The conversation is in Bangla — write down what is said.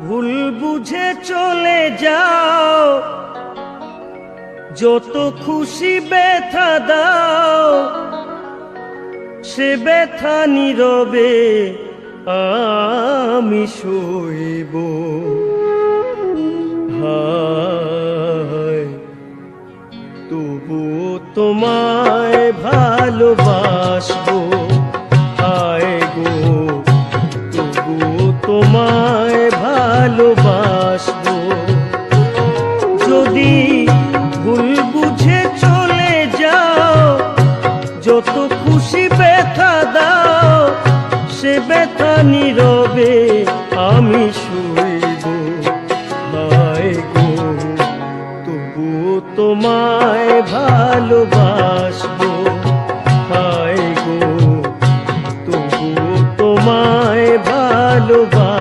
ভুল বুঝে চলে যাও, যত খুশি ব্যথা দাও, সে ব্যথা নীরবে আমি সইব। হায় তবুও তোমায় ভালোবাসবো, হায় গো তবুও তোমায় ভালোবাসবো। যদি ভুল বুঝে চলে যাও, যত খুশি ব্যথা দাও, সে ব্যথা নীরবে আমি